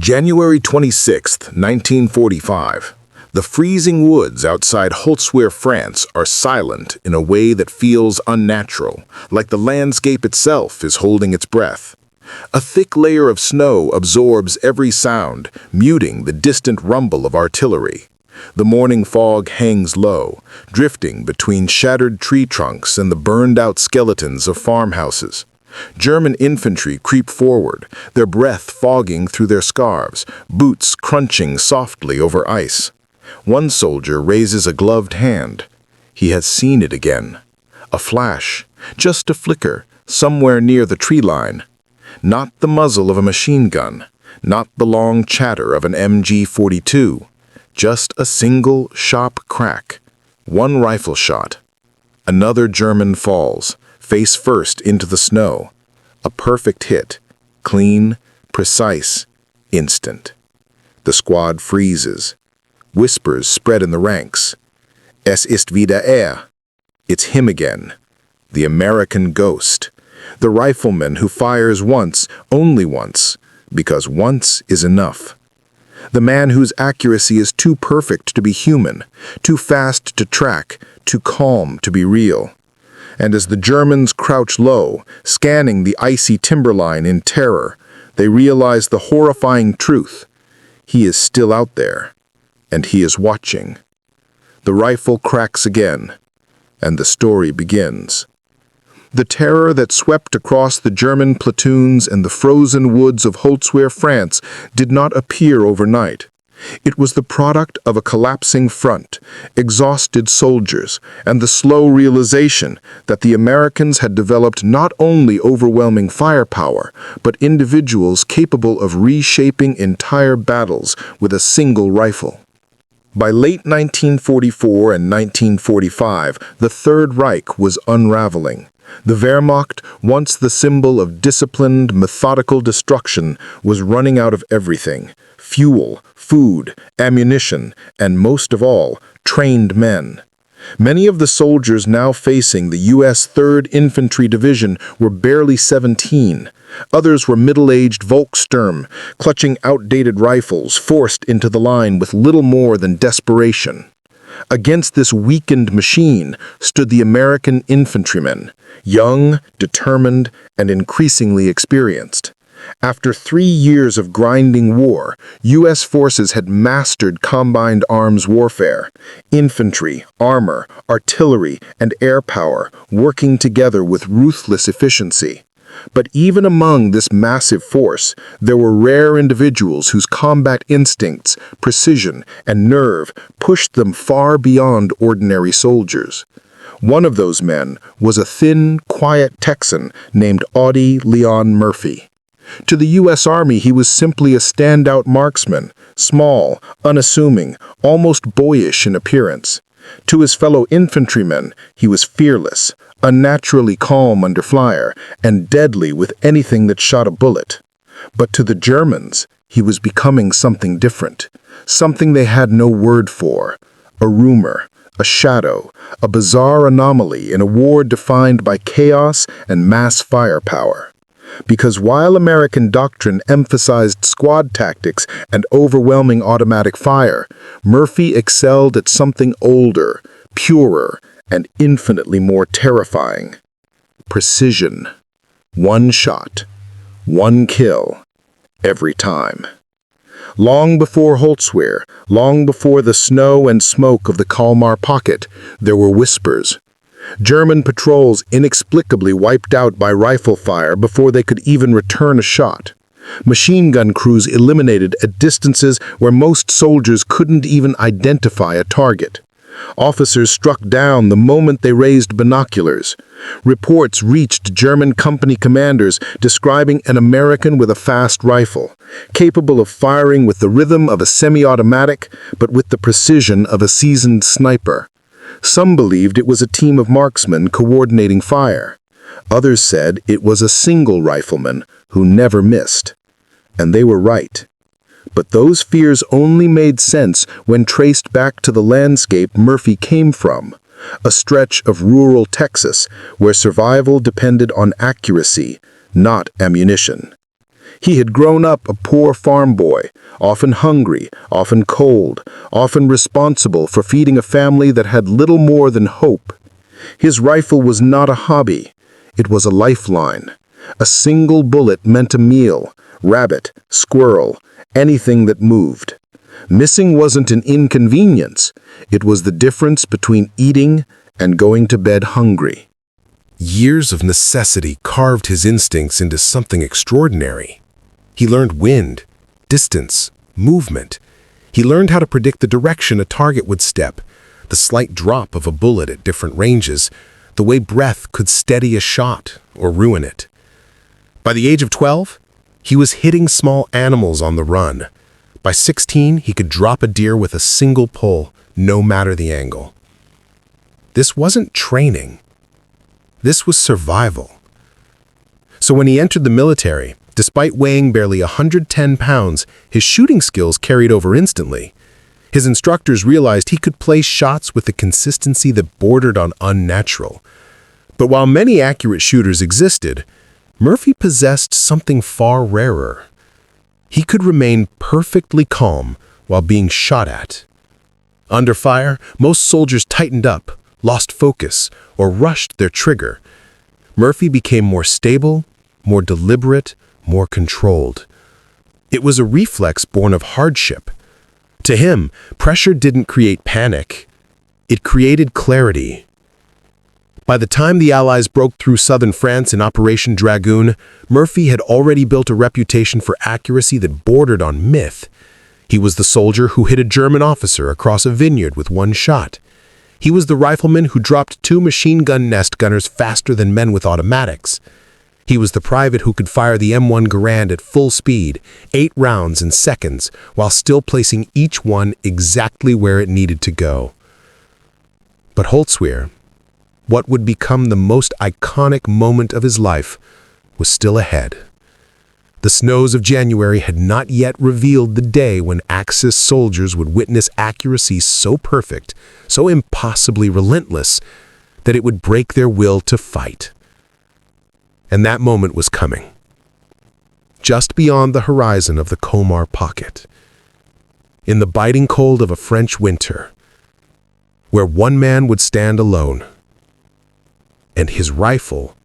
January 26, 1945. The freezing woods outside Holtzwihr, France are silent in a way that feels unnatural, like the landscape itself is holding its breath. A thick layer of snow absorbs every sound, muting the distant rumble of artillery. The morning fog hangs low, drifting between shattered tree trunks and the burned-out skeletons of farmhouses. German infantry creep forward, their breath fogging through their scarves, boots crunching softly over ice. One soldier raises a gloved hand. He has seen it again. A flash, just a flicker, somewhere near the tree line. Not the muzzle of a machine gun, not the long chatter of an MG-42. Just a single sharp crack. One rifle shot. Another German falls, face first into the snow. A perfect hit. Clean, precise, instant. The squad freezes. Whispers spread in the ranks. Es ist wieder er. It's him again. The American ghost. The rifleman who fires once, only once, because once is enough. The man whose accuracy is too perfect to be human, too fast to track, too calm to be real. And as the Germans crouch low, scanning the icy timberline in terror, they realize the horrifying truth. He is still out there, and he is watching. The rifle cracks again, and the story begins. The terror that swept across the German platoons and the frozen woods of Holtzwihr, France, did not appear overnight. It was the product of a collapsing front, exhausted soldiers, and the slow realization that the Americans had developed not only overwhelming firepower, but individuals capable of reshaping entire battles with a single rifle. By late 1944 and 1945, the Third Reich was unraveling. The Wehrmacht, once the symbol of disciplined, methodical destruction, was running out of everything: fuel, food, ammunition, and most of all, trained men. Many of the soldiers now facing the U.S. 3rd Infantry Division were barely 17. Others were middle-aged Volkssturm, clutching outdated rifles, forced into the line with little more than desperation. Against this weakened machine stood the American infantrymen, young, determined, and increasingly experienced. After 3 years of grinding war, U.S. forces had mastered combined arms warfare. Infantry, armor, artillery, and air power working together with ruthless efficiency. But even among this massive force, there were rare individuals whose combat instincts, precision, and nerve pushed them far beyond ordinary soldiers. One of those men was a thin, quiet Texan named Audie Murphy. To the U.S. Army, he was simply a standout marksman, small, unassuming, almost boyish in appearance. To his fellow infantrymen, he was fearless, unnaturally calm under fire, and deadly with anything that shot a bullet. But to the Germans, he was becoming something different, something they had no word for: a rumor, a shadow, a bizarre anomaly in a war defined by chaos and mass firepower. Because while American doctrine emphasized squad tactics and overwhelming automatic fire, Murphy excelled at something older, purer, and infinitely more terrifying: precision. One shot, one kill, every time. Long before Holtzwihr, long before the snow and smoke of the Kalmar Pocket, there were whispers. German patrols inexplicably wiped out by rifle fire before they could even return a shot. Machine gun crews eliminated at distances where most soldiers couldn't even identify a target. Officers struck down the moment they raised binoculars. Reports reached German company commanders describing an American with a fast rifle, capable of firing with the rhythm of a semi-automatic, but with the precision of a seasoned sniper. Some believed it was a team of marksmen coordinating fire. Others said it was a single rifleman who never missed. And they were right. But those fears only made sense when traced back to the landscape Murphy came from, a stretch of rural Texas where survival depended on accuracy, not ammunition. He had grown up a poor farm boy, often hungry, often cold, often responsible for feeding a family that had little more than hope. His rifle was not a hobby. It was a lifeline. A single bullet meant a meal, rabbit, squirrel, anything that moved. Missing wasn't an inconvenience. It was the difference between eating and going to bed hungry. Years of necessity carved his instincts into something extraordinary. He learned wind, distance, movement. He learned how to predict the direction a target would step, the slight drop of a bullet at different ranges, the way breath could steady a shot or ruin it. By the age of 12, he was hitting small animals on the run. By 16, he could drop a deer with a single pull, no matter the angle. This wasn't training. This was survival. So when he entered the military, despite weighing barely 110 pounds, his shooting skills carried over instantly. His instructors realized he could place shots with a consistency that bordered on unnatural. But while many accurate shooters existed, Murphy possessed something far rarer. He could remain perfectly calm while being shot at. Under fire, most soldiers tightened up, lost focus, or rushed their trigger. Murphy became more stable, more deliberate, more controlled. It was a reflex born of hardship. To him, pressure didn't create panic. It created clarity. By the time the Allies broke through southern France in Operation Dragoon, Murphy had already built a reputation for accuracy that bordered on myth. He was the soldier who hit a German officer across a vineyard with one shot. He was the rifleman who dropped 2 machine gun nest gunners faster than men with automatics. He was the private who could fire the M1 Garand at full speed, 8 rounds in seconds, while still placing each one exactly where it needed to go. But Holzwehr, what would become the most iconic moment of his life, was still ahead. The snows of January had not yet revealed the day when Axis soldiers would witness accuracy so perfect, so impossibly relentless, that it would break their will to fight. And that moment was coming. Just beyond the horizon of the Comar pocket. In the biting cold of a French winter, where one man would stand alone, and his rifle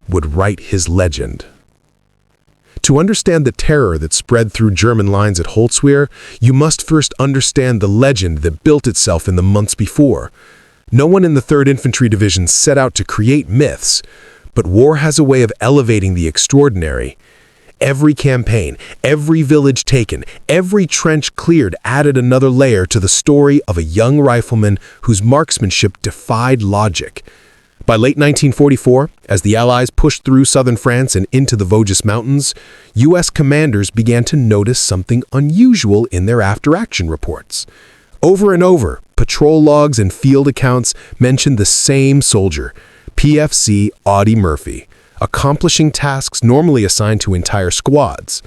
would write his legend. To understand the terror that spread through German lines at Holzwehr, you must first understand the legend that built itself in the months before. No one in the 3rd Infantry Division set out to create myths, but war has a way of elevating the extraordinary. Every campaign, every village taken, every trench cleared added another layer to the story of a young rifleman whose marksmanship defied logic. By late 1944, as the Allies pushed through southern France and into the Vosges Mountains, U.S. commanders began to notice something unusual in their after-action reports. Over and over, patrol logs and field accounts mentioned the same soldier, PFC Audie Murphy, accomplishing tasks normally assigned to entire squads.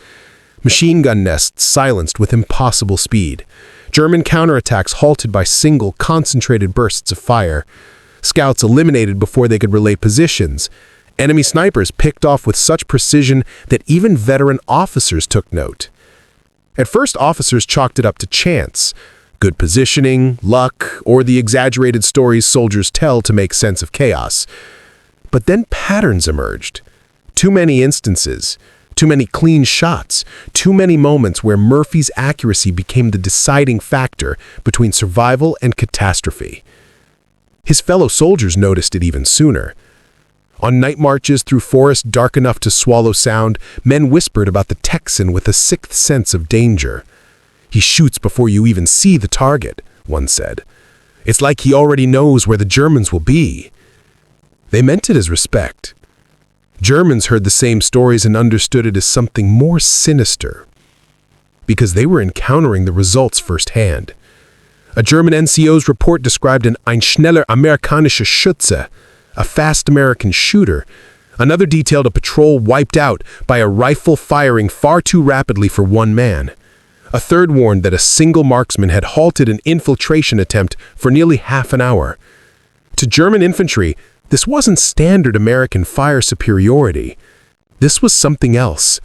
Machine gun nests silenced with impossible speed. German counterattacks halted by single, concentrated bursts of fire. Scouts eliminated before they could relay positions. Enemy snipers picked off with such precision that even veteran officers took note. At first, officers chalked it up to chance, good positioning, luck, or the exaggerated stories soldiers tell to make sense of chaos. But then patterns emerged. Too many instances, too many clean shots, too many moments where Murphy's accuracy became the deciding factor between survival and catastrophe. His fellow soldiers noticed it even sooner. On night marches through forests dark enough to swallow sound, men whispered about the Texan with a sixth sense of danger. "He shoots before you even see the target," one said. "It's like he already knows where the Germans will be." They meant it as respect. Germans heard the same stories and understood it as something more sinister, because they were encountering the results firsthand. A German NCO's report described an ein schneller amerikanischer Schütze, a fast American shooter. Another detailed a patrol wiped out by a rifle firing far too rapidly for one man. A third warned that a single marksman had halted an infiltration attempt for nearly half an hour. To German infantry, this wasn't standard American fire superiority. This was something else,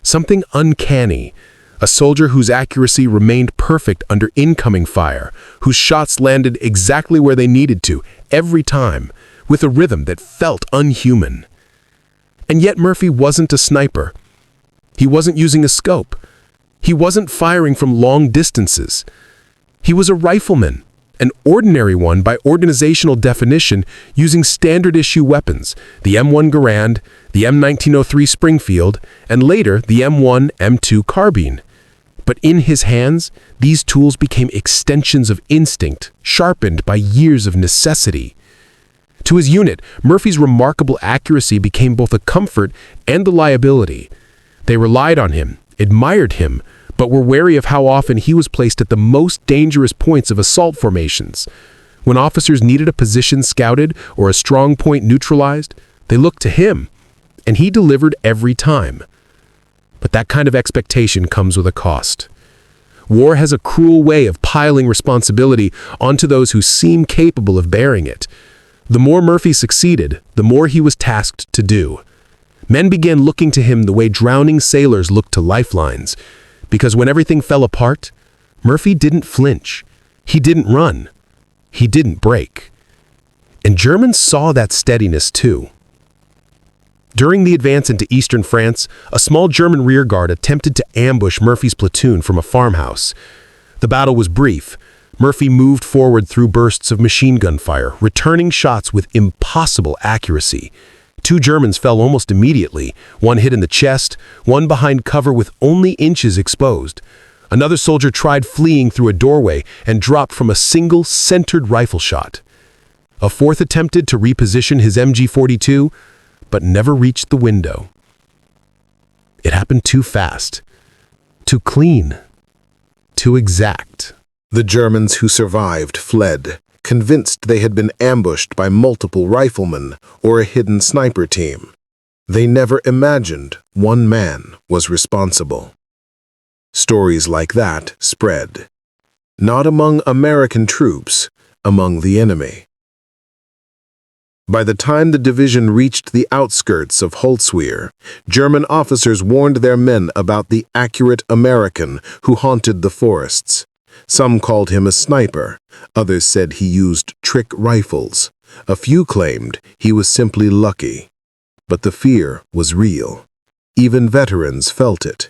Something uncanny. A soldier whose accuracy remained perfect under incoming fire, whose shots landed exactly where they needed to, every time, with a rhythm that felt unhuman. And yet Murphy wasn't a sniper. He wasn't using a scope. He wasn't firing from long distances. He was a rifleman, an ordinary one by organizational definition, using standard-issue weapons, the M1 Garand, the M1903 Springfield, and later the M1, M2 carbine. But in his hands, these tools became extensions of instinct, sharpened by years of necessity. To his unit, Murphy's remarkable accuracy became both a comfort and a liability. They relied on him, admired him, but were wary of how often he was placed at the most dangerous points of assault formations. When officers needed a position scouted or a strong point neutralized, they looked to him, and he delivered every time. But that kind of expectation comes with a cost. War has a cruel way of piling responsibility onto those who seem capable of bearing it. The more Murphy succeeded, the more he was tasked to do. Men began looking to him the way drowning sailors look to lifelines, because when everything fell apart, Murphy didn't flinch. He didn't run. He didn't break. And Germans saw that steadiness too. During the advance into eastern France, a small German rearguard attempted to ambush Murphy's platoon from a farmhouse. The battle was brief. Murphy moved forward through bursts of machine gun fire, returning shots with impossible accuracy. 2 Germans fell almost immediately, one hit in the chest, one behind cover with only inches exposed. Another soldier tried fleeing through a doorway and dropped from a single centered rifle shot. A fourth attempted to reposition his MG-42, but never reached the window. It happened too fast, too clean, too exact. The Germans who survived fled, convinced they had been ambushed by multiple riflemen or a hidden sniper team. They never imagined one man was responsible. Stories like that spread, not among American troops, among the enemy. By the time the division reached the outskirts of Holzwihr, German officers warned their men about the accurate American who haunted the forests. Some called him a sniper, others said he used trick rifles. A few claimed he was simply lucky. But the fear was real. Even veterans felt it.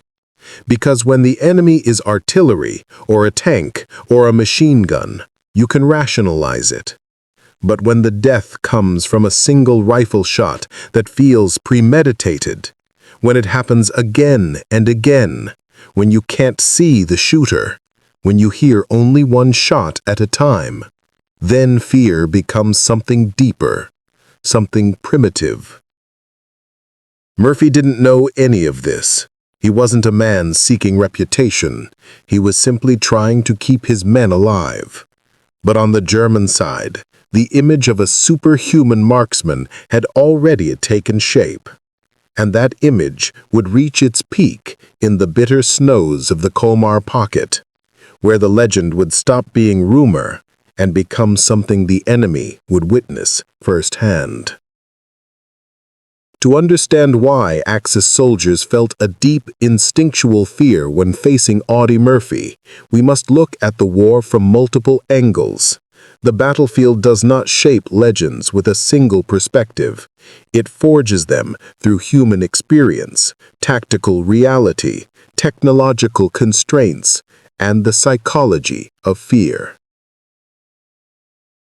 Because when the enemy is artillery, or a tank, or a machine gun, you can rationalize it. But when the death comes from a single rifle shot that feels premeditated, when it happens again and again, when you can't see the shooter, when you hear only one shot at a time, then fear becomes something deeper, something primitive. Murphy didn't know any of this. He wasn't a man seeking reputation. He was simply trying to keep his men alive. But on the German side, the image of a superhuman marksman had already taken shape. And that image would reach its peak in the bitter snows of the Colmar Pocket, where the legend would stop being rumor and become something the enemy would witness firsthand. To understand why Axis soldiers felt a deep instinctual fear when facing Audie Murphy, we must look at the war from multiple angles. The battlefield does not shape legends with a single perspective. It forges them through human experience, tactical reality, technological constraints, and the psychology of fear.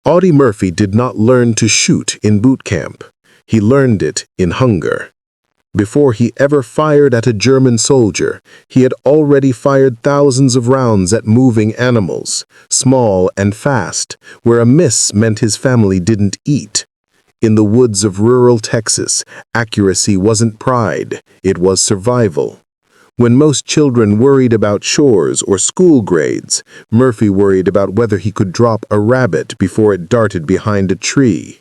Audie Murphy did not learn to shoot in boot camp. He learned it in hunger. Before he ever fired at a German soldier, he had already fired thousands of rounds at moving animals, small and fast, where a miss meant his family didn't eat. In the woods of rural Texas, accuracy wasn't pride, it was survival. When most children worried about chores or school grades, Murphy worried about whether he could drop a rabbit before it darted behind a tree.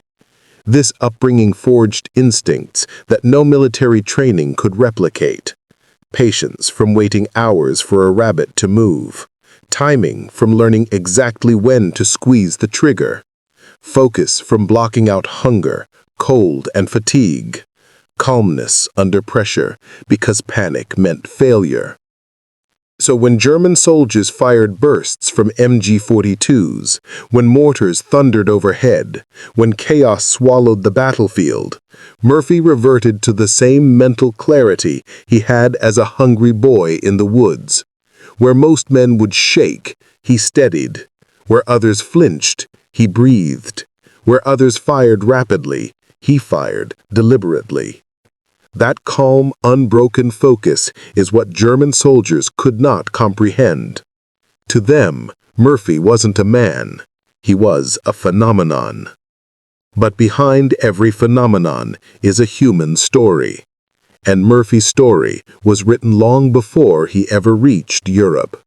This upbringing forged instincts that no military training could replicate. Patience from waiting hours for a rabbit to move. Timing from learning exactly when to squeeze the trigger. Focus from blocking out hunger, cold, and fatigue. calmness under pressure, because panic meant failure. So when German soldiers fired bursts from MG-42s, when mortars thundered overhead, when chaos swallowed the battlefield, Murphy reverted to the same mental clarity he had as a hungry boy in the woods. Where most men would shake, he steadied. Where others flinched, he breathed. Where others fired rapidly, he fired deliberately. That calm, unbroken focus is what German soldiers could not comprehend. To them, Murphy wasn't a man. He was a phenomenon. But behind every phenomenon is a human story. And Murphy's story was written long before he ever reached Europe.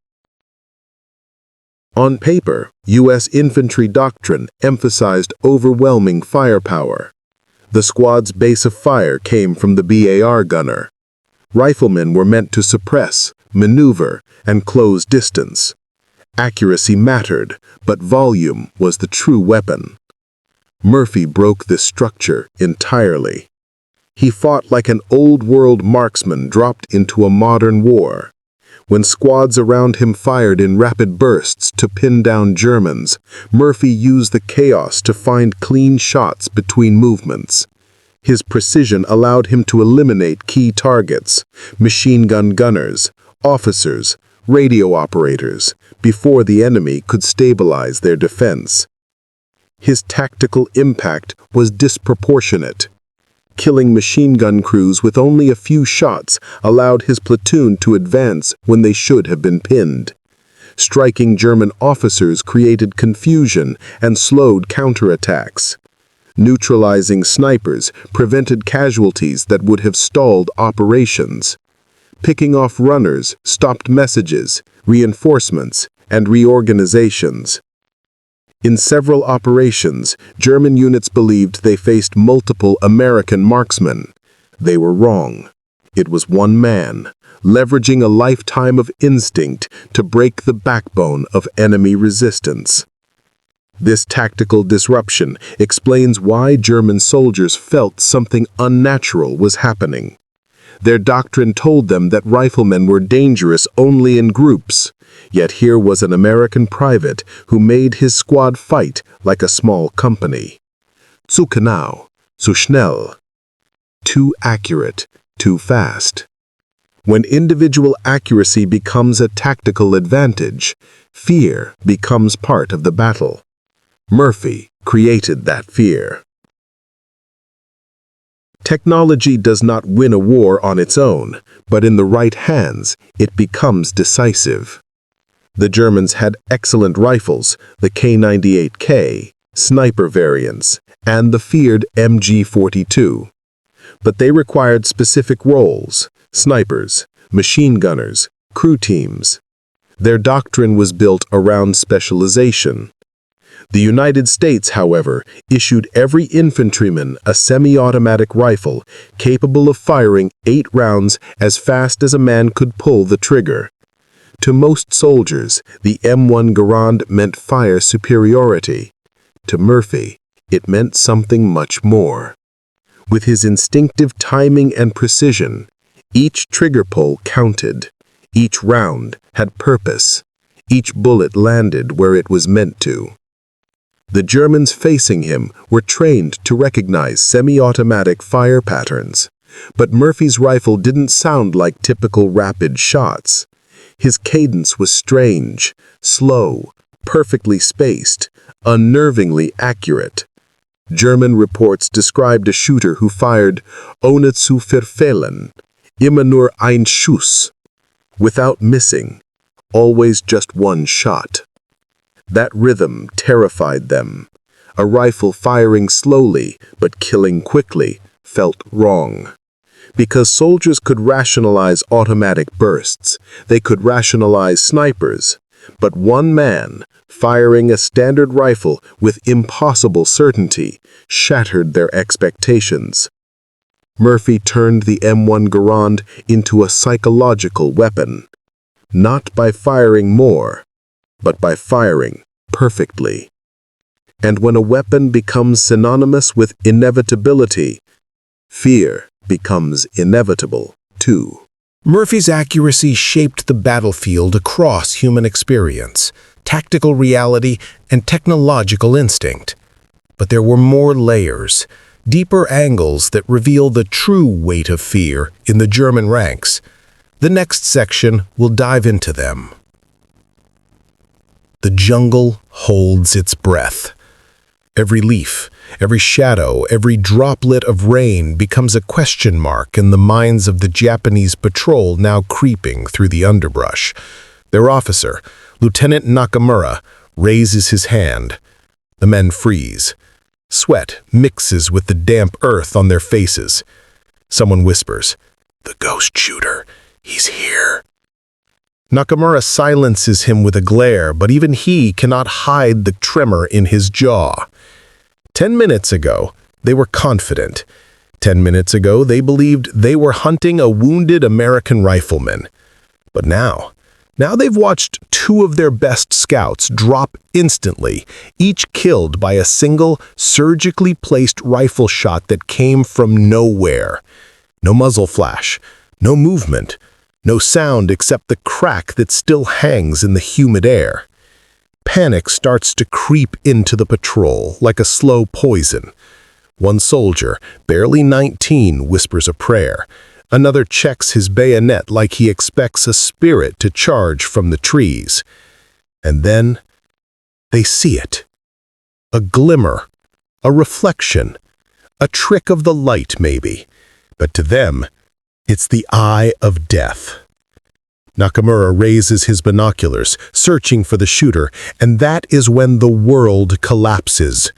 On paper, U.S. infantry doctrine emphasized overwhelming firepower. The squad's base of fire came from the BAR gunner. Riflemen were meant to suppress, maneuver, and close distance. Accuracy mattered, but volume was the true weapon. Murphy broke this structure entirely. He fought like an old-world marksman dropped into a modern war. When squads around him fired in rapid bursts to pin down Germans, Murphy used the chaos to find clean shots between movements. His precision allowed him to eliminate key targets, machine gun gunners, officers, radio operators, before the enemy could stabilize their defense. His tactical impact was disproportionate. Killing machine gun crews with only a few shots allowed his platoon to advance when they should have been pinned. Striking German officers created confusion and slowed counterattacks. Neutralizing snipers prevented casualties that would have stalled operations. Picking off runners stopped messages, reinforcements, and reorganizations. In several operations, German units believed they faced multiple American marksmen. They were wrong. It was one man, leveraging a lifetime of instinct to break the backbone of enemy resistance. This tactical disruption explains why German soldiers felt something unnatural was happening. Their doctrine told them that riflemen were dangerous only in groups. Yet here was an American private who made his squad fight like a small company. Zu genau, zu schnell. Too accurate, too fast. When individual accuracy becomes a tactical advantage, fear becomes part of the battle. Murphy created that fear. Technology does not win a war on its own, but in the right hands, it becomes decisive. The Germans had excellent rifles, the K98K, sniper variants, and the feared MG42. But they required specific roles: snipers, machine gunners, crew teams. Their doctrine was built around specialization. The United States, however, issued every infantryman a semi-automatic rifle capable of firing 8 rounds as fast as a man could pull the trigger. To most soldiers, the M1 Garand meant fire superiority. To Murphy, it meant something much more. With his instinctive timing and precision, each trigger pull counted. Each round had purpose. Each bullet landed where it was meant to. The Germans facing him were trained to recognize semi-automatic fire patterns, but Murphy's rifle didn't sound like typical rapid shots. His cadence was strange, slow, perfectly spaced, unnervingly accurate. German reports described a shooter who fired ohne zu verfehlen, immer nur ein Schuss, without missing, always just one shot. That rhythm terrified them. A rifle firing slowly but killing quickly felt wrong. Because soldiers could rationalize automatic bursts, they could rationalize snipers. But one man, firing a standard rifle with impossible certainty, shattered their expectations. Murphy turned the M1 Garand into a psychological weapon. Not by firing more, but by firing perfectly. And when a weapon becomes synonymous with inevitability, fear becomes inevitable, too. Murphy's accuracy shaped the battlefield across human experience, tactical reality, and technological instinct. But there were more layers, deeper angles that reveal the true weight of fear in the German ranks. The next section will dive into them. The jungle holds its breath. Every leaf, every shadow, every droplet of rain becomes a question mark in the minds of the Japanese patrol now creeping through the underbrush. Their officer, Lieutenant Nakamura, raises his hand. The men freeze. Sweat mixes with the damp earth on their faces. Someone whispers, "The ghost shooter, he's here." Nakamura silences him with a glare, but even he cannot hide the tremor in his jaw. 10 minutes ago, they were confident. 10 minutes ago, they believed they were hunting a wounded American rifleman. But now they've watched two of their best scouts drop instantly, each killed by a single, surgically placed rifle shot that came from nowhere. No muzzle flash, no movement, no sound except the crack that still hangs in the humid air. Panic starts to creep into the patrol like a slow poison. One soldier, barely 19, whispers a prayer. Another checks his bayonet like he expects a spirit to charge from the trees. And then they see it. A glimmer, a reflection, a trick of the light maybe. But to them, it's the eye of death. Nakamura raises his binoculars, searching for the shooter, and that is when the world collapses.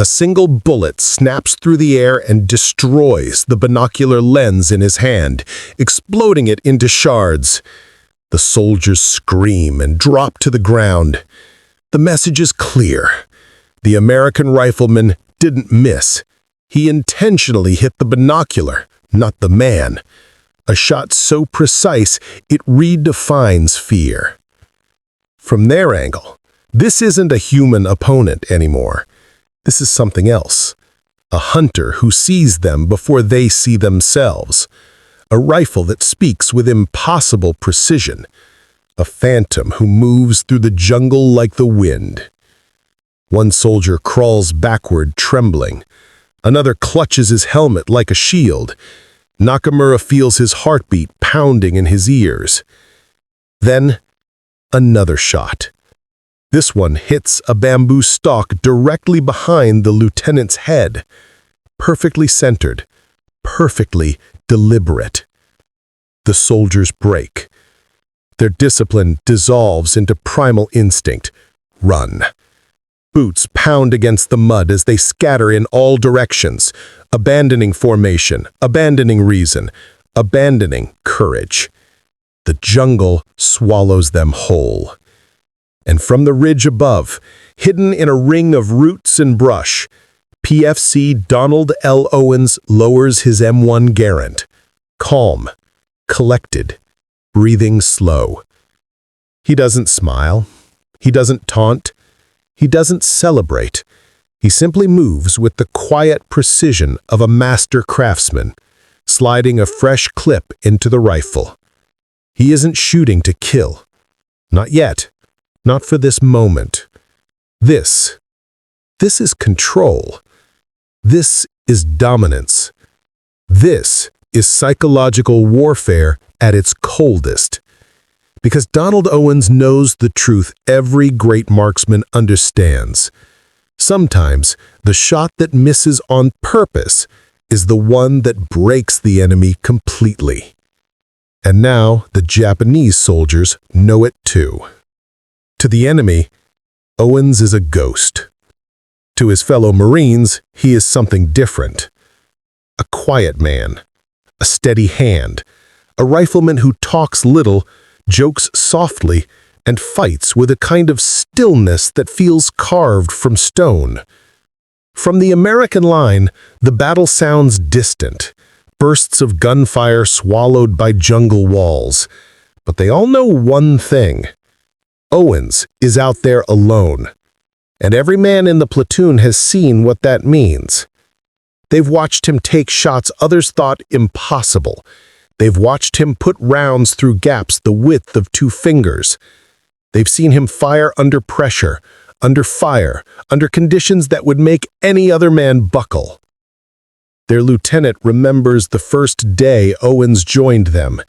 A single bullet snaps through the air and destroys the binocular lens in his hand, exploding it into shards. The soldiers scream and drop to the ground. The message is clear. The American rifleman didn't miss. He intentionally hit the binocular, not the man. A shot so precise, it redefines fear. From their angle, this isn't a human opponent anymore. This is something else. A hunter who sees them before they see themselves. A rifle that speaks with impossible precision. A phantom who moves through the jungle like the wind. One soldier crawls backward, trembling. Another clutches his helmet like a shield. Nakamura feels his heartbeat pounding in his ears. Then, another shot. This one hits a bamboo stalk directly behind the lieutenant's head. Perfectly centered, perfectly deliberate. The soldiers break. Their discipline dissolves into primal instinct. Run. Boots pound against the mud as they scatter in all directions, abandoning formation, abandoning reason, abandoning courage. The jungle swallows them whole. And from the ridge above, hidden in a ring of roots and brush, PFC Donald L. Owens lowers his M1 Garand, calm, collected, breathing slow. He doesn't smile. He doesn't taunt. He doesn't celebrate. He simply moves with the quiet precision of a master craftsman, sliding a fresh clip into the rifle. He isn't shooting to kill. Not yet. Not for this moment. This is control. This is dominance. This is psychological warfare at its coldest. Because Donald Owens knows the truth every great marksman understands. Sometimes the shot that misses on purpose is the one that breaks the enemy completely. And now the Japanese soldiers know it too. To the enemy, Owens is a ghost. To his fellow Marines, he is something different. A quiet man, a steady hand, a rifleman who talks little, jokes softly, and fights with a kind of stillness that feels carved from stone. From the American line, the battle sounds distant, bursts of gunfire swallowed by jungle walls. But they all know one thing. Owens is out there alone, and every man in the platoon has seen what that means. They've watched him take shots others thought impossible. They've watched him put rounds through gaps the width of 2 fingers. They've seen him fire under pressure, under fire, under conditions that would make any other man buckle. Their lieutenant remembers the first day Owens joined them,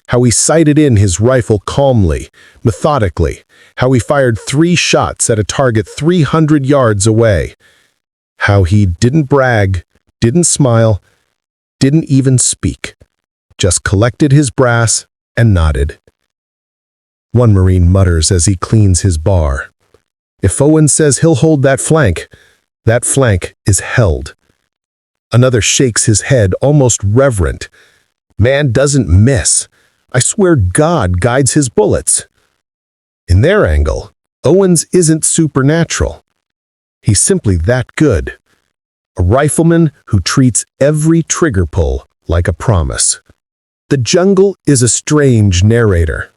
how he sighted in his rifle calmly, methodically, how he fired 3 shots at a target 300 yards away, how he didn't brag, didn't smile, didn't even speak, just collected his brass and nodded. One Marine mutters as he cleans his bar. If Owens says he'll hold that flank is held. Another shakes his head, almost reverent. Man doesn't miss. I swear God guides his bullets. In their angle, Owens isn't supernatural. He's simply that good. A rifleman who treats every trigger pull like a promise. The jungle is a strange narrator.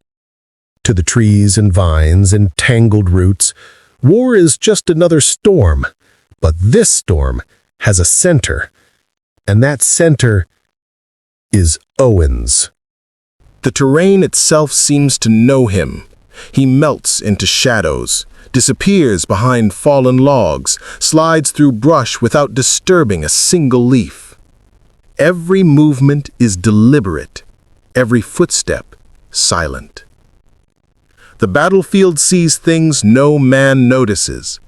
To the trees and vines and tangled roots, war is just another storm. But this storm has a center, and that center is Owens. The terrain itself seems to know him. He melts into shadows, disappears behind fallen logs, slides through brush without disturbing a single leaf. Every movement is deliberate, every footstep silent. The battlefield sees things no man notices.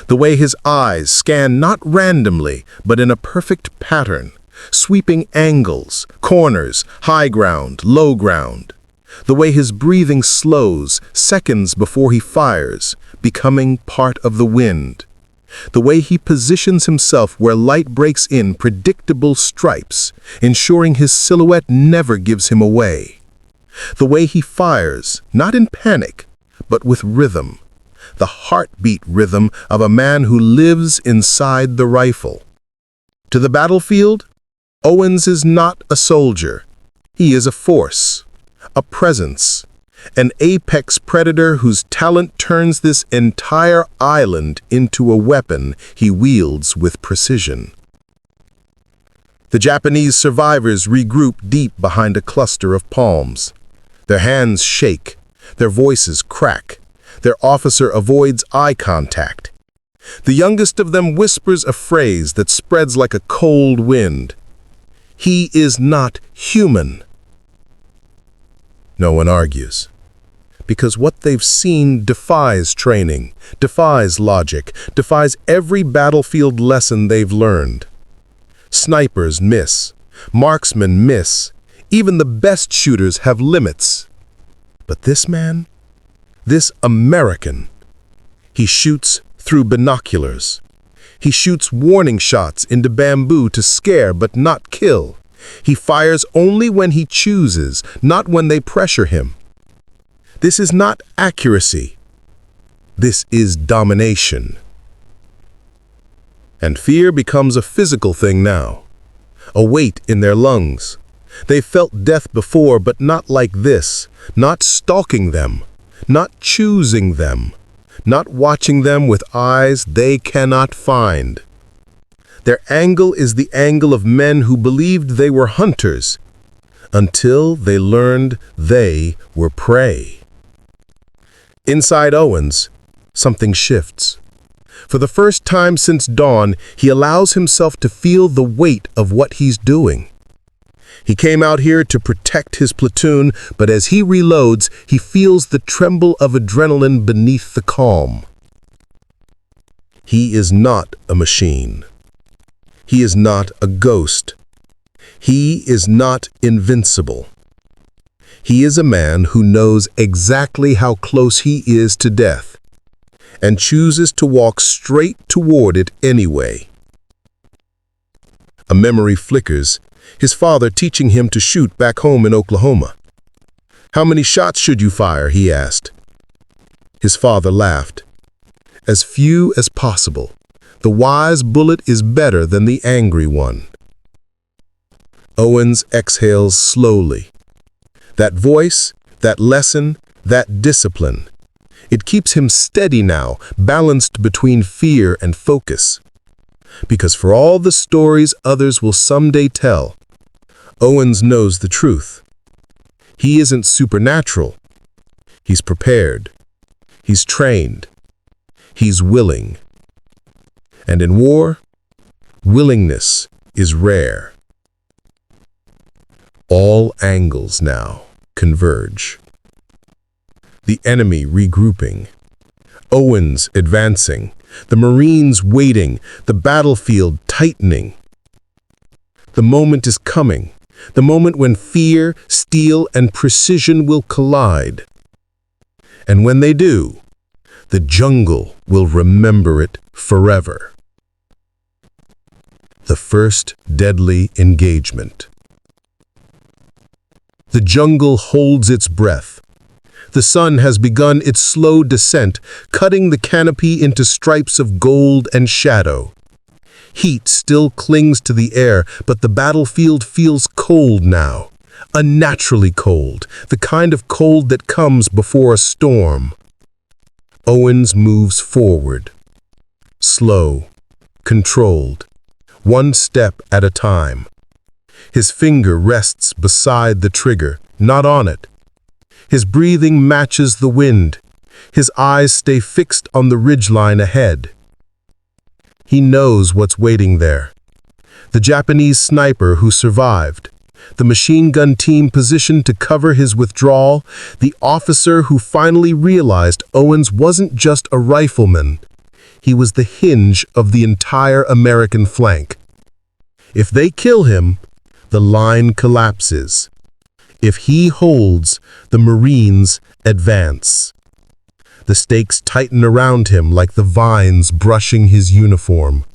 The way his eyes scan not randomly, but in a perfect pattern, sweeping angles, corners, high ground, low ground. The way his breathing slows seconds before he fires, becoming part of the wind. The way he positions himself where light breaks in predictable stripes, ensuring his silhouette never gives him away. The way he fires, not in panic, but with rhythm. The heartbeat rhythm of a man who lives inside the rifle. To the battlefield, Owens is not a soldier. He is a force, a presence, an apex predator whose talent turns this entire island into a weapon he wields with precision. The Japanese survivors regroup deep behind a cluster of palms. Their hands shake, their voices crack. Their officer avoids eye contact. The youngest of them whispers a phrase that spreads like a cold wind. He is not human. No one argues, because what they've seen defies training, defies logic, defies every battlefield lesson they've learned. Snipers miss, marksmen miss, even the best shooters have limits. But this man? This American, he shoots through binoculars. He shoots warning shots into bamboo to scare but not kill. He fires only when he chooses, not when they pressure him. This is not accuracy. This is domination. And fear becomes a physical thing now, a weight in their lungs. They've felt death before, but not like this, not stalking them. Not choosing them, not watching them with eyes they cannot find. Their angle is the angle of men who believed they were hunters, until they learned they were prey. Inside Owens, something shifts. For the first time since dawn, he allows himself to feel the weight of what he's doing. He came out here to protect his platoon, but as he reloads, he feels the tremble of adrenaline beneath the calm. He is not a machine. He is not a ghost. He is not invincible. He is a man who knows exactly how close he is to death, and chooses to walk straight toward it anyway. A memory flickers, his father teaching him to shoot back home in Oklahoma. "How many shots should you fire?" he asked. His father laughed. "As few as possible. The wise bullet is better than the angry one." Owens exhales slowly. That voice, that lesson, that discipline. It keeps him steady now, balanced between fear and focus. Because for all the stories others will someday tell, Owens knows the truth. He isn't supernatural. He's prepared. He's trained. He's willing. And in war, willingness is rare. All angles now converge. The enemy regrouping. Owens advancing. The Marines waiting. The battlefield tightening. The moment is coming. The moment when fear, steel, and precision will collide. And when they do, the jungle will remember it forever. The first deadly engagement. The jungle holds its breath. The sun has begun its slow descent, cutting the canopy into stripes of gold and shadow. Heat still clings to the air, but the battlefield feels cold now. Unnaturally cold, the kind of cold that comes before a storm. Owens moves forward. Slow, controlled, one step at a time. His finger rests beside the trigger, not on it. His breathing matches the wind. His eyes stay fixed on the ridgeline ahead. He knows what's waiting there. The Japanese sniper who survived, the machine gun team positioned to cover his withdrawal, the officer who finally realized Owens wasn't just a rifleman. He was the hinge of the entire American flank. If they kill him, the line collapses. If he holds, the Marines advance. The stakes tighten around him like the vines brushing his uniform.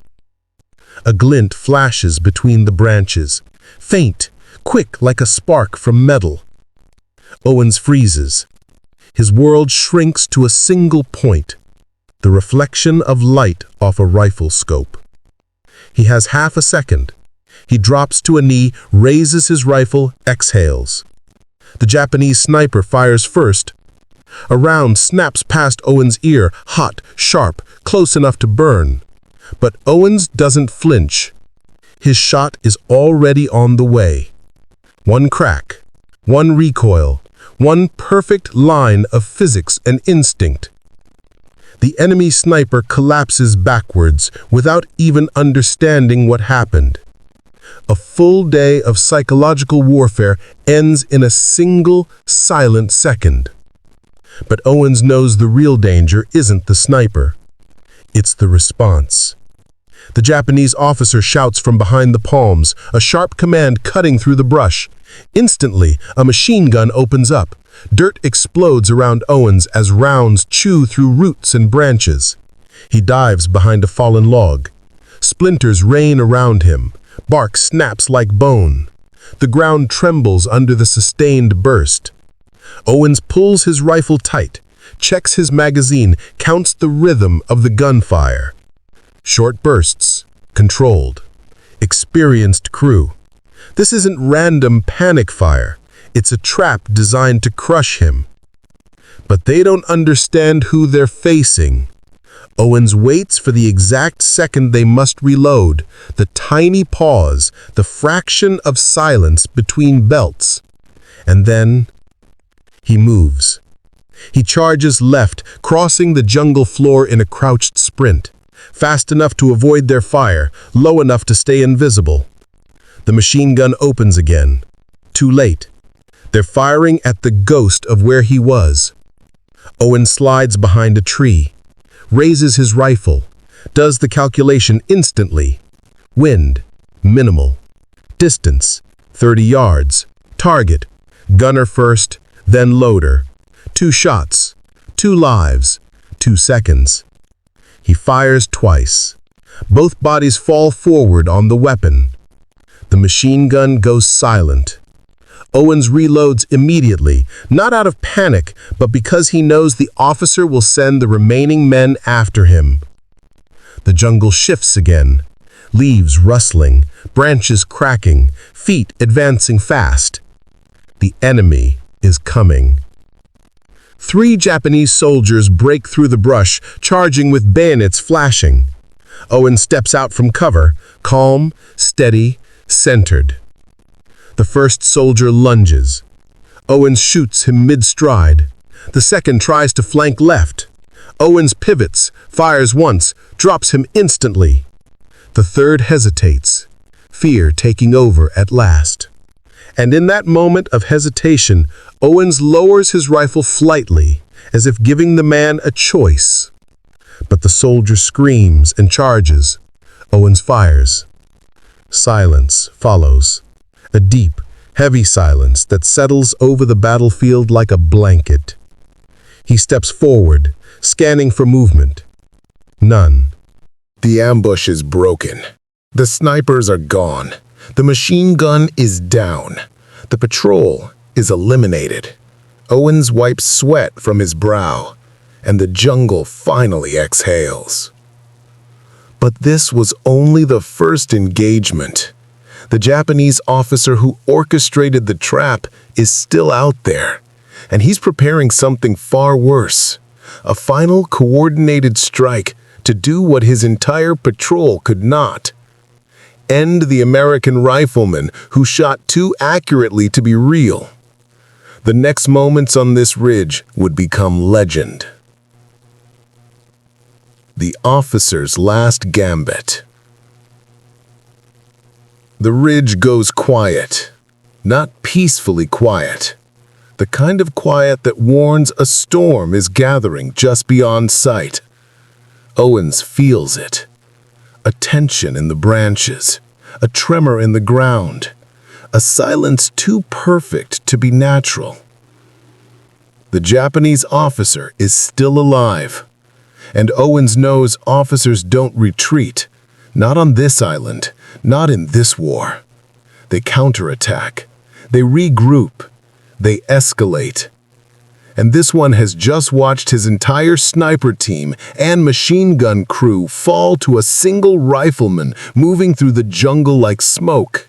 A glint flashes between the branches, faint, quick like a spark from metal. Owens freezes. His world shrinks to a single point, the reflection of light off a rifle scope. He has half a second. He drops to a knee, raises his rifle, exhales. The Japanese sniper fires first. A round snaps past Owens' ear, hot, sharp, close enough to burn. But Owens doesn't flinch. His shot is already on the way. One crack, one recoil, one perfect line of physics and instinct. The enemy sniper collapses backwards without even understanding what happened. A full day of psychological warfare ends in a single, silent second. But Owens knows the real danger isn't the sniper. It's the response. The Japanese officer shouts from behind the palms, a sharp command cutting through the brush. Instantly, a machine gun opens up. Dirt explodes around Owens as rounds chew through roots and branches. He dives behind a fallen log. Splinters rain around him. Bark snaps like bone. The ground trembles under the sustained burst. Owens pulls his rifle tight, checks his magazine, counts the rhythm of the gunfire. Short bursts, controlled. Experienced crew. This isn't random panic fire. It's a trap designed to crush him. But they don't understand who they're facing. Owens waits for the exact second they must reload, the tiny pause, the fraction of silence between belts. And then he moves. He charges left, crossing the jungle floor in a crouched sprint, fast enough to avoid their fire, low enough to stay invisible. The machine gun opens again. Too late. They're firing at the ghost of where he was. Owen slides behind a tree, raises his rifle, does the calculation instantly. Wind, minimal. Distance, 30 yards. Target, gunner first, then loader. 2 shots, 2 lives, 2 seconds. He fires twice. Both bodies fall forward on the weapon. The machine gun goes silent. Owens reloads immediately, not out of panic, but because he knows the officer will send the remaining men after him. The jungle shifts again, leaves rustling, branches cracking, feet advancing fast. The enemy is coming. 3 Japanese soldiers break through the brush, charging with bayonets flashing. Owen steps out from cover, calm, steady, centered. The first soldier lunges. Owens shoots him mid-stride. The second tries to flank left. Owens pivots, fires once, drops him instantly. The third hesitates, fear taking over at last. And in that moment of hesitation, Owens lowers his rifle slightly, as if giving the man a choice. But the soldier screams and charges. Owens fires. Silence follows. A deep, heavy silence that settles over the battlefield like a blanket. He steps forward, scanning for movement. None. The ambush is broken. The snipers are gone. The machine gun is down. The patrol is eliminated. Owens wipes sweat from his brow, and the jungle finally exhales. But this was only the first engagement. The Japanese officer who orchestrated the trap is still out there, and he's preparing something far worse. A final coordinated strike to do what his entire patrol could not. End the American rifleman who shot too accurately to be real. The next moments on this ridge would become legend. The officer's last gambit. The ridge goes quiet, not peacefully quiet. The kind of quiet that warns a storm is gathering just beyond sight. Owens feels it. A tension in the branches, a tremor in the ground, a silence too perfect to be natural. The Japanese officer is still alive, and Owens knows officers don't retreat, not on this island, not in this war. They counterattack, they regroup, they escalate. And this one has just watched his entire sniper team and machine gun crew fall to a single rifleman moving through the jungle like smoke.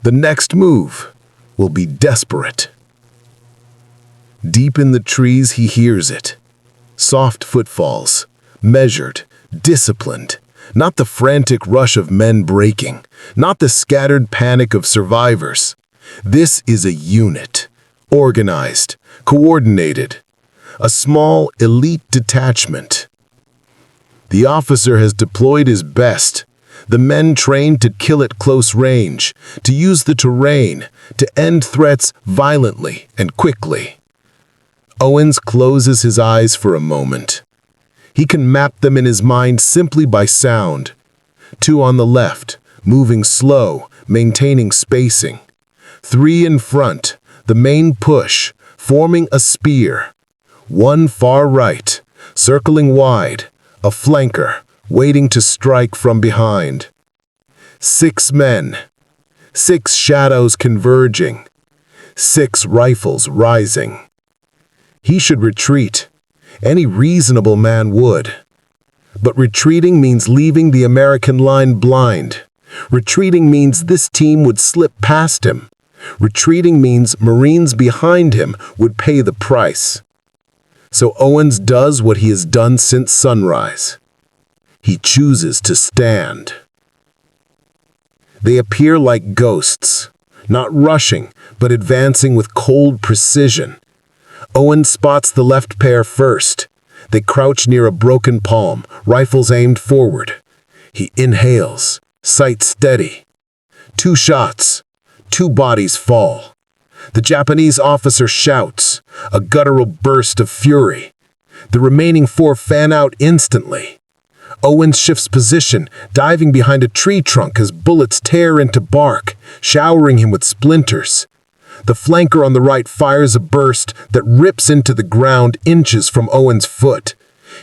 The next move will be desperate. Deep in the trees, he hears it. Soft footfalls, measured, disciplined, not the frantic rush of men breaking, not the scattered panic of survivors. This is a unit, organized, coordinated, a small elite detachment. The officer has deployed his best, the men trained to kill at close range, to use the terrain, to end threats violently and quickly. Owens closes his eyes for a moment. He can map them in his mind simply by sound. 2 on the left, moving slow, maintaining spacing. 3 in front, the main push, forming a spear. 1 far right, circling wide, a flanker, waiting to strike from behind. 6 men, 6 shadows converging, 6 rifles rising. He should retreat. Any reasonable man would. But retreating means leaving the American line blind. Retreating means this team would slip past him. Retreating means Marines behind him would pay the price. So Owens does what he has done since sunrise. He chooses to stand. They appear like ghosts, not rushing, but advancing with cold precision. Owens spots the left pair first. They crouch near a broken palm, rifles aimed forward. He inhales, sight steady. 2 shots. 2 bodies fall. The Japanese officer shouts, a guttural burst of fury. The remaining 4 fan out instantly. Owens shifts position, diving behind a tree trunk as bullets tear into bark, showering him with splinters. The flanker on the right fires a burst that rips into the ground inches from Owens' foot.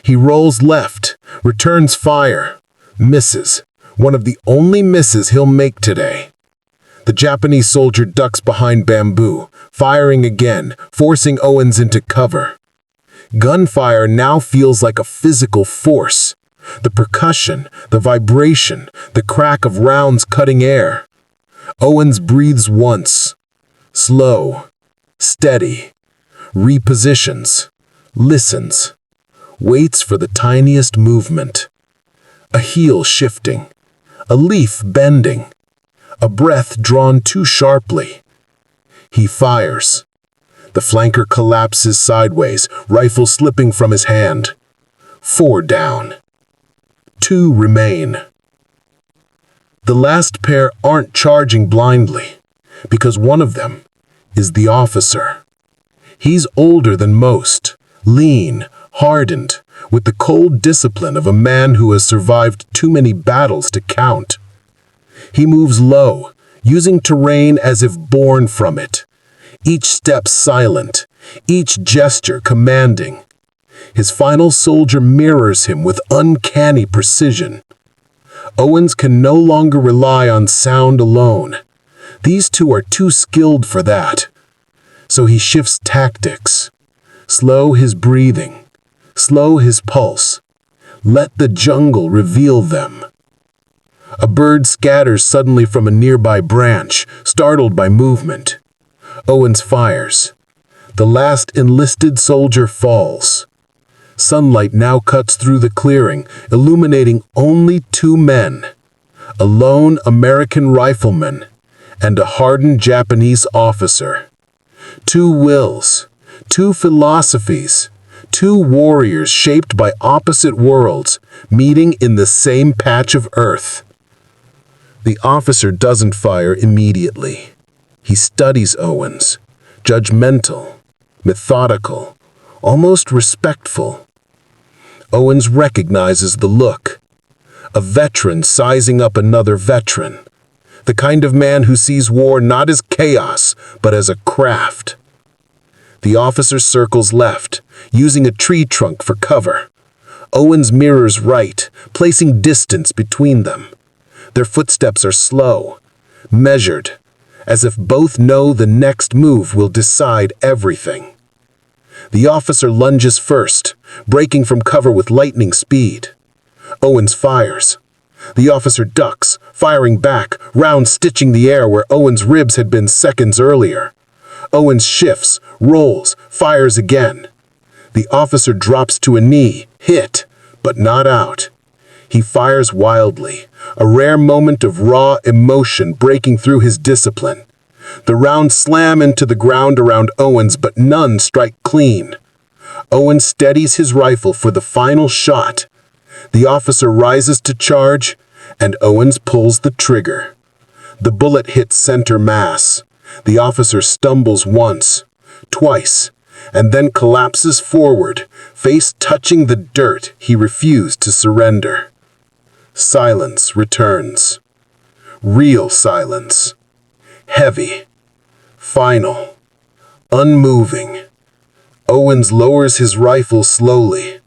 He rolls left, returns fire, misses. One of the only misses he'll make today. The Japanese soldier ducks behind bamboo, firing again, forcing Owens into cover. Gunfire now feels like a physical force. The percussion, the vibration, the crack of rounds cutting air. Owens breathes once. Slow, steady, repositions, listens, waits for the tiniest movement. A heel shifting, a leaf bending, a breath drawn too sharply. He fires. The flanker collapses sideways, rifle slipping from his hand. 4 down. 2 remain. The last pair aren't charging blindly, because one of them is the officer. He's older than most, lean, hardened, with the cold discipline of a man who has survived too many battles to count. He moves low, using terrain as if born from it. Each step silent, each gesture commanding. His final soldier mirrors him with uncanny precision. Owens can no longer rely on sound alone. These two are too skilled for that. So he shifts tactics. Slow his breathing. Slow his pulse. Let the jungle reveal them. A bird scatters suddenly from a nearby branch, startled by movement. Owens fires. The last enlisted soldier falls. Sunlight now cuts through the clearing, illuminating only 2 men. A lone American rifleman and a hardened Japanese officer. 2 wills, 2 philosophies, 2 warriors shaped by opposite worlds, meeting in the same patch of earth. The officer doesn't fire immediately. He studies Owens, judgmental, methodical, almost respectful. Owens recognizes the look. A veteran sizing up another veteran. The kind of man who sees war not as chaos, but as a craft. The officer circles left, using a tree trunk for cover. Owens mirrors right, placing distance between them. Their footsteps are slow, measured, as if both know the next move will decide everything. The officer lunges first, breaking from cover with lightning speed. Owens fires. The officer ducks, firing back, round stitching the air where Owens' ribs had been seconds earlier. Owens shifts, rolls, fires again. The officer drops to a knee, hit, but not out. He fires wildly, a rare moment of raw emotion breaking through his discipline. The rounds slam into the ground around Owens, but none strike clean. Owens steadies his rifle for the final shot. The officer rises to charge, and Owens pulls the trigger. The bullet hits center mass. The officer stumbles once, twice, and then collapses forward, face touching the dirt he refused to surrender. Silence returns. Real silence. Heavy. Final. Unmoving. Owens lowers his rifle slowly.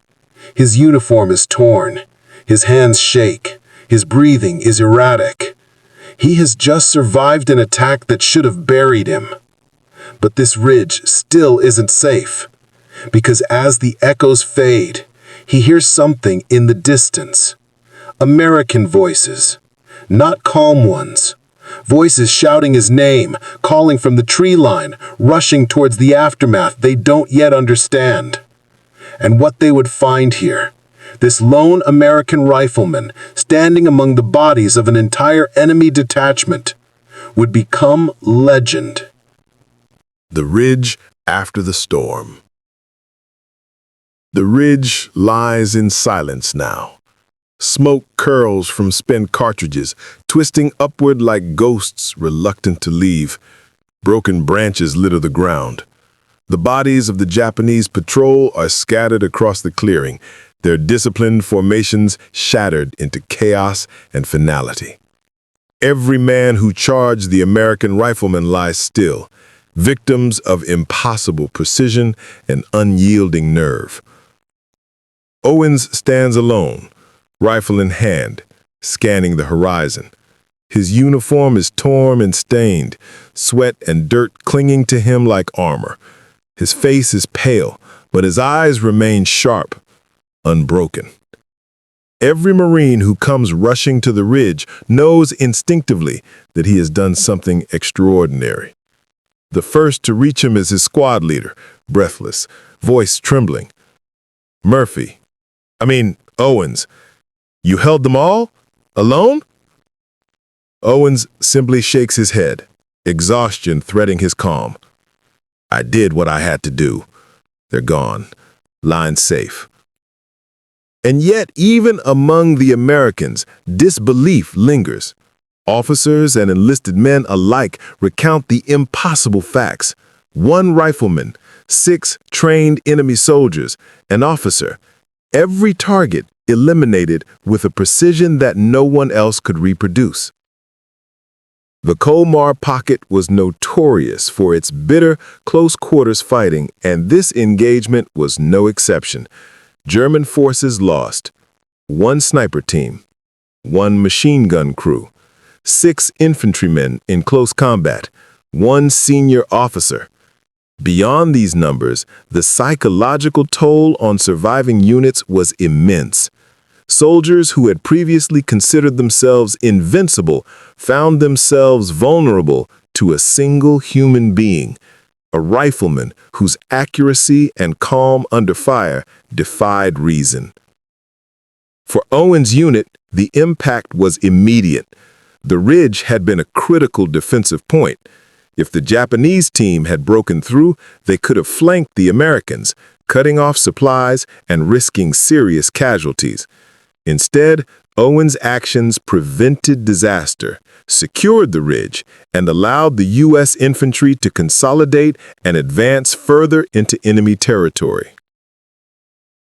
His uniform is torn. His hands shake. His breathing is erratic. He has just survived an attack that should have buried him. But this ridge still isn't safe, because as the echoes fade, he hears something in the distance. American voices, not calm ones. Voices shouting his name, calling from the tree line, rushing towards the aftermath they don't yet understand. And what they would find here, this lone American rifleman standing among the bodies of an entire enemy detachment, would become legend. The ridge after the storm. The ridge lies in silence now. Smoke curls from spent cartridges, twisting upward like ghosts reluctant to leave. Broken branches litter the ground. The bodies of the Japanese patrol are scattered across the clearing, their disciplined formations shattered into chaos and finality. Every man who charged the American rifleman lies still, victims of impossible precision and unyielding nerve. Owens stands alone, rifle in hand, scanning the horizon. His uniform is torn and stained, sweat and dirt clinging to him like armor. His face is pale, but his eyes remain sharp, unbroken. Every Marine who comes rushing to the ridge knows instinctively that he has done something extraordinary. The first to reach him is his squad leader, breathless, voice trembling. Owens, You held them all? Alone? Owens simply shakes his head, exhaustion threading his calm. I did what I had to do. They're gone. Line safe. And yet, even among the Americans, disbelief lingers. Officers and enlisted men alike recount the impossible facts. 1 rifleman, 6 trained enemy soldiers, an officer. Every target eliminated with a precision that no one else could reproduce. The Colmar Pocket was notorious for its bitter, close-quarters fighting, and this engagement was no exception. German forces lost 1 sniper team, 1 machine gun crew, 6 infantrymen in close combat, 1 senior officer. Beyond these numbers, the psychological toll on surviving units was immense. Soldiers who had previously considered themselves invincible found themselves vulnerable to a single human being, a rifleman whose accuracy and calm under fire defied reason. For Owens' unit, the impact was immediate. The ridge had been a critical defensive point. If the Japanese team had broken through, they could have flanked the Americans, cutting off supplies and risking serious casualties. Instead, Owens' actions prevented disaster, secured the ridge, and allowed the U.S. infantry to consolidate and advance further into enemy territory.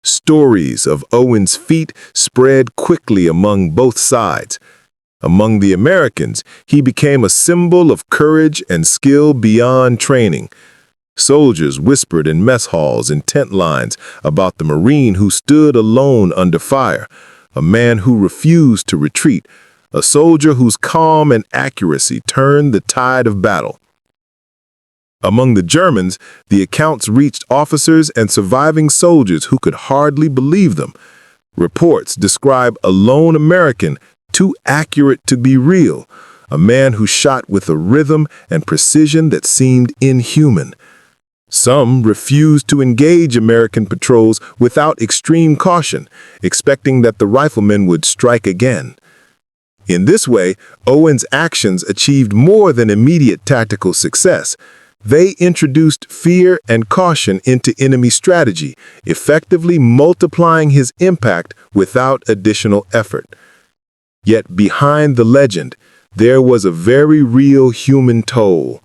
Stories of Owens' feat spread quickly among both sides. Among the Americans, he became a symbol of courage and skill beyond training. Soldiers whispered in mess halls and tent lines about the Marine who stood alone under fire, a man who refused to retreat, a soldier whose calm and accuracy turned the tide of battle. Among the Germans, the accounts reached officers and surviving soldiers who could hardly believe them. Reports describe a lone American, too accurate to be real, a man who shot with a rhythm and precision that seemed inhuman. Some refused to engage American patrols without extreme caution, expecting that the riflemen would strike again. In this way, Owens' actions achieved more than immediate tactical success. They introduced fear and caution into enemy strategy, effectively multiplying his impact without additional effort. Yet behind the legend, there was a very real human toll.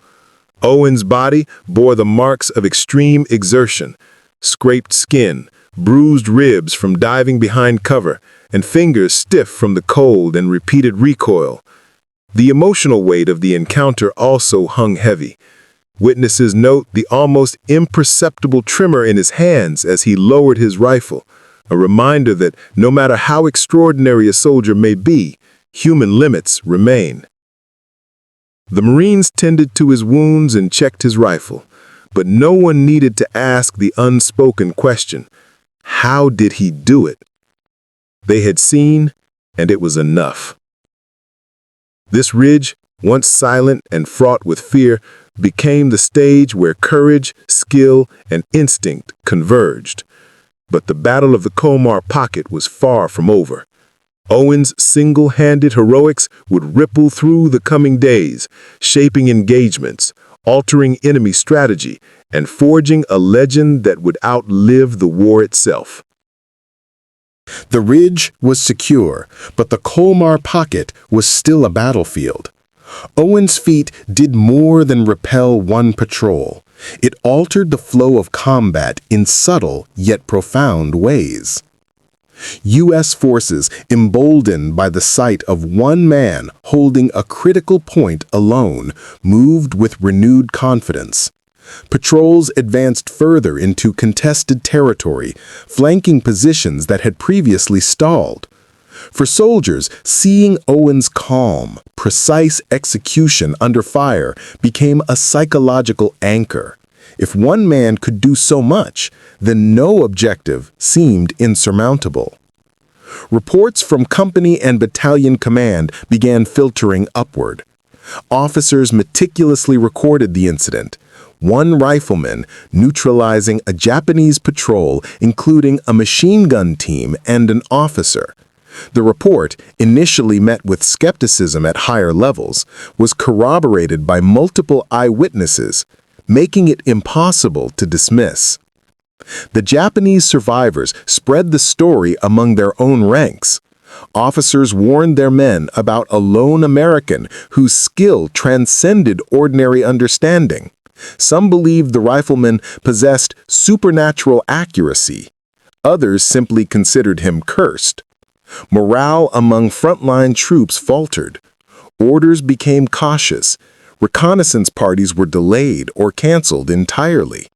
Owens' body bore the marks of extreme exertion, scraped skin, bruised ribs from diving behind cover, and fingers stiff from the cold and repeated recoil. The emotional weight of the encounter also hung heavy. Witnesses note the almost imperceptible tremor in his hands as he lowered his rifle, a reminder that no matter how extraordinary a soldier may be, human limits remain. The Marines tended to his wounds and checked his rifle, but no one needed to ask the unspoken question, how did he do it? They had seen, and it was enough. This ridge, once silent and fraught with fear, became the stage where courage, skill, and instinct converged. But the Battle of the Colmar Pocket was far from over. Owens' single-handed heroics would ripple through the coming days, shaping engagements, altering enemy strategy, and forging a legend that would outlive the war itself. The ridge was secure, but the Colmar Pocket was still a battlefield. Owens' feat did more than repel one patrol. It altered the flow of combat in subtle yet profound ways. U.S. forces, emboldened by the sight of one man holding a critical point alone, moved with renewed confidence. Patrols advanced further into contested territory, flanking positions that had previously stalled. For soldiers, seeing Owens' calm, precise execution under fire became a psychological anchor. If one man could do so much, then no objective seemed insurmountable. Reports from company and battalion command began filtering upward. Officers meticulously recorded the incident. One rifleman neutralizing a Japanese patrol, including a machine gun team and an officer. The report, initially met with skepticism at higher levels, was corroborated by multiple eyewitnesses, making it impossible to dismiss. The Japanese survivors spread the story among their own ranks. Officers warned their men about a lone American whose skill transcended ordinary understanding. Some believed the rifleman possessed supernatural accuracy. Others simply considered him cursed. Morale among frontline troops faltered. Orders became cautious. Reconnaissance parties were delayed or canceled entirely.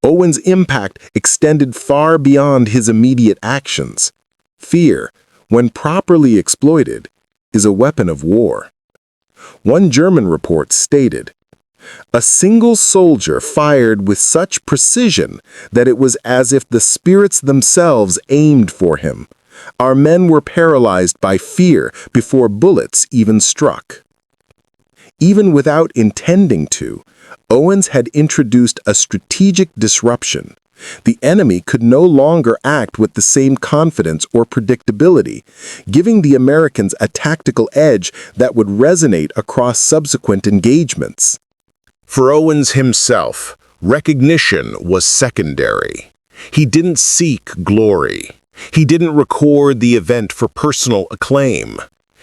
Owen's impact extended far beyond his immediate actions. Fear, when properly exploited, is a weapon of war. One German report stated, "A single soldier fired with such precision that it was as if the spirits themselves aimed for him. Our men were paralyzed by fear before bullets even struck." Even without intending to, Owens had introduced a strategic disruption. The enemy could no longer act with the same confidence or predictability, giving the Americans a tactical edge that would resonate across subsequent engagements. For Owens himself, recognition was secondary. He didn't seek glory. He didn't record the event for personal acclaim.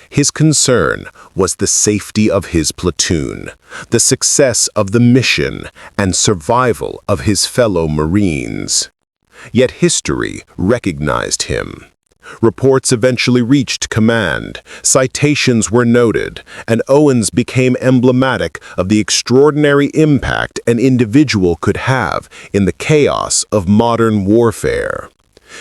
His concern was the safety of his platoon, the success of the mission, and survival of his fellow Marines. Yet history recognized him. Reports eventually reached command, citations were noted, and Owens became emblematic of the extraordinary impact an individual could have in the chaos of modern warfare.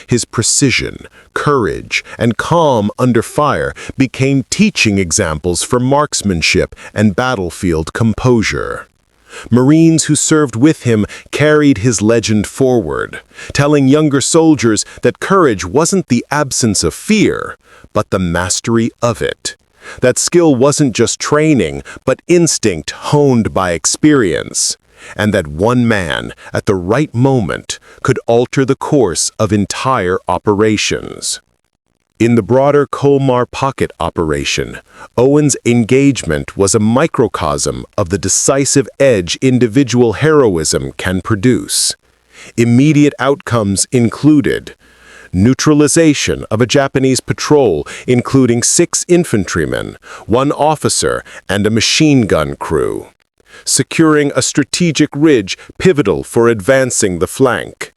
His precision, courage, and calm under fire became teaching examples for marksmanship and battlefield composure. Marines who served with him carried his legend forward, telling younger soldiers that courage wasn't the absence of fear, but the mastery of it. That skill wasn't just training, but instinct honed by experience. And that one man, at the right moment, could alter the course of entire operations. In the broader Colmar Pocket operation, Owens' engagement was a microcosm of the decisive edge individual heroism can produce. Immediate outcomes included neutralization of a Japanese patrol, including 6 infantrymen, 1 officer, and a machine gun crew. Securing a strategic ridge pivotal for advancing the flank.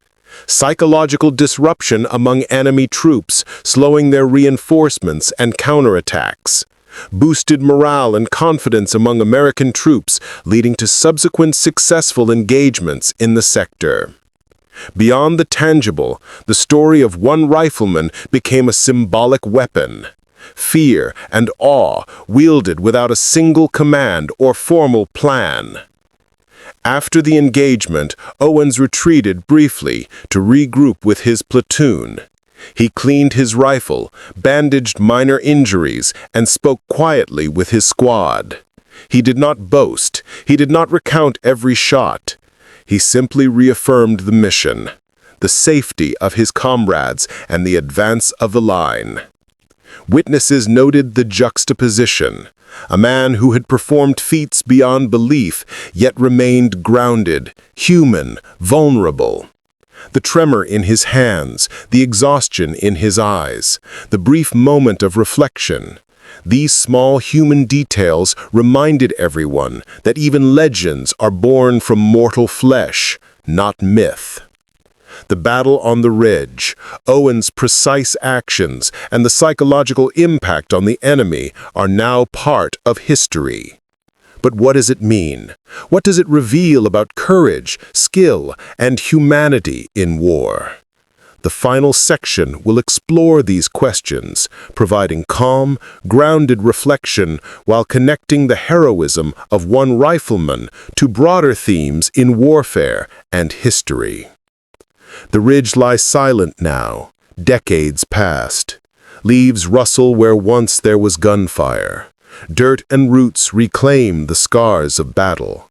Psychological disruption among enemy troops, slowing their reinforcements and counterattacks. Boosted morale and confidence among American troops, leading to subsequent successful engagements in the sector. Beyond the tangible, the story of one rifleman became a symbolic weapon. Fear and awe wielded without a single command or formal plan. After the engagement, Owens retreated briefly to regroup with his platoon. He cleaned his rifle, bandaged minor injuries, and spoke quietly with his squad. He did not boast. He did not recount every shot. He simply reaffirmed the mission, the safety of his comrades, and the advance of the line. Witnesses noted the juxtaposition. A man who had performed feats beyond belief, yet remained grounded, human, vulnerable. The tremor in his hands, the exhaustion in his eyes, the brief moment of reflection. These small human details reminded everyone that even legends are born from mortal flesh, not myth. The battle on the ridge, Owens' precise actions, and the psychological impact on the enemy are now part of history. But what does it mean? What does it reveal about courage, skill, and humanity in war? The final section will explore these questions, providing calm, grounded reflection while connecting the heroism of one rifleman to broader themes in warfare and history. The ridge lies silent now, decades past. Leaves rustle where once there was gunfire. Dirt and roots reclaim the scars of battle.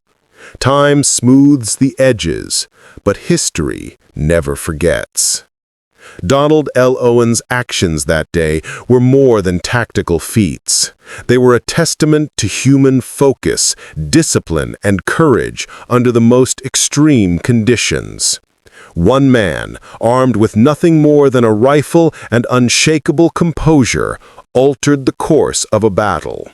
Time smooths the edges, but history never forgets. Donald L. Owen's actions that day were more than tactical feats. They were a testament to human focus, discipline, and courage under the most extreme conditions. One man, armed with nothing more than a rifle and unshakable composure, altered the course of a battle.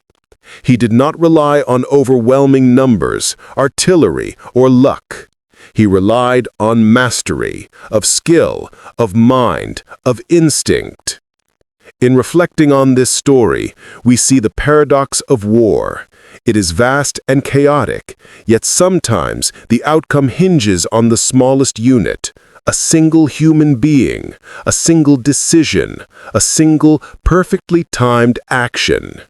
He did not rely on overwhelming numbers, artillery, or luck. He relied on mastery, of skill, of mind, of instinct. In reflecting on this story, we see the paradox of war. It is vast and chaotic, yet sometimes the outcome hinges on the smallest unit, a single human being, a single decision, a single perfectly timed action.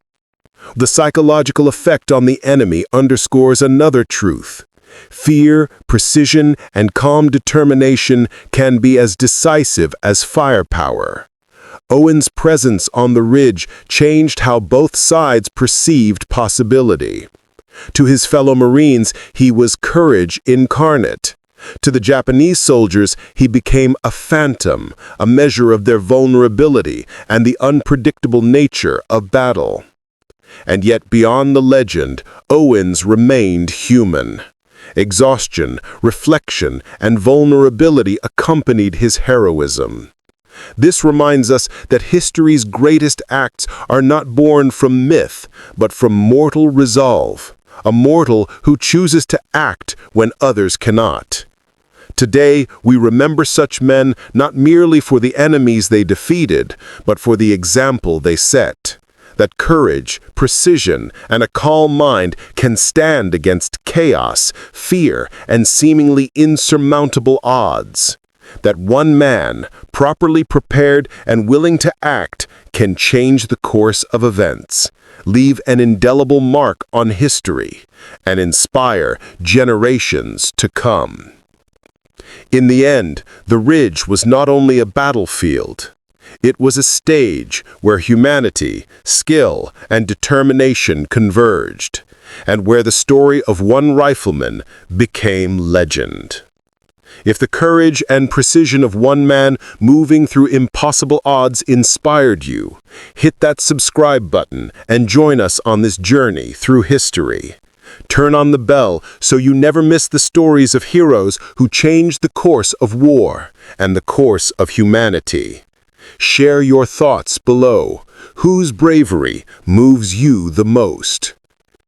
The psychological effect on the enemy underscores another truth. Fear, precision, and calm determination can be as decisive as firepower. Owen's presence on the ridge changed how both sides perceived possibility. To his fellow Marines, he was courage incarnate. To the Japanese soldiers, he became a phantom, a measure of their vulnerability and the unpredictable nature of battle. And yet beyond the legend, Owens remained human. Exhaustion, reflection, and vulnerability accompanied his heroism. This reminds us that history's greatest acts are not born from myth, but from mortal resolve, a mortal who chooses to act when others cannot. Today, we remember such men not merely for the enemies they defeated, but for the example they set. That courage, precision, and a calm mind can stand against chaos, fear, and seemingly insurmountable odds. That one man, properly prepared and willing to act, can change the course of events, leave an indelible mark on history, and inspire generations to come. In the end, the Ridge was not only a battlefield. It was a stage where humanity, skill, and determination converged, and where the story of one rifleman became legend. If the courage and precision of one man moving through impossible odds inspired you, hit that subscribe button and join us on this journey through history. Turn on the bell so you never miss the stories of heroes who changed the course of war and the course of humanity. Share your thoughts below. Whose bravery moves you the most?